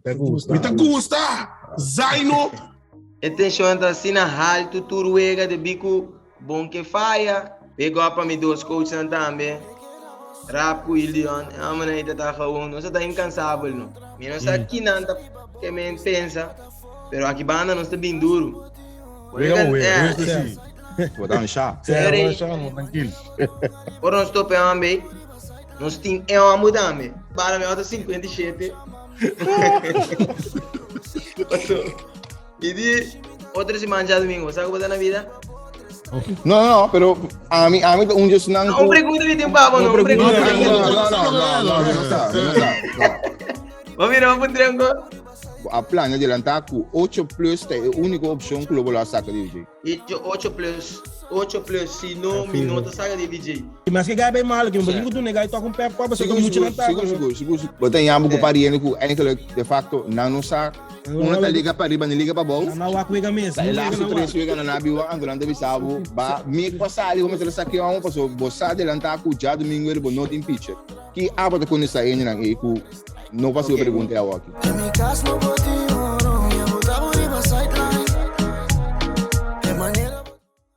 Me te gusta. Zaino. Atenção, tá assim na hal tuturuega de bico bom que faia. Pegou para mim dois coaches também. Rapo e Leon, a maneira de estar com não está incansável não. Me não está aqui nada que me pensa, pero aqui banda não está bem duro. Vou dar um chá. Tranquilo. Por nós estou pegando bem, nós temos uma mudança. Para mim outra 57. E de outra semana já domingo, sabe o que vai dar na vida? Não, pero a mim um dia não. Não pergunta de tempo, não. Não. Vamos virar um tranco. A plano de lançar com 8 plus é a única opção que o Lobo saca de DJ. E 8 plus, se não minuto saca de DJ. Mas que é bem mal, que não pode tu negar e toca um pé para você que muito não tá. Seguro. Botem amo com pariente com eigenlijk de facto não saca. Uma tá liga para riba, liga para bom. Não há coisa mesmo. Tá lá se três chega na nabi wa andando bisabo, ba me passar ali como se ele saque um passo, bossa de lançar com já domingo ele não tem pitcher. Que aba de conhecer aí não é que não passou pergunta ao aqui.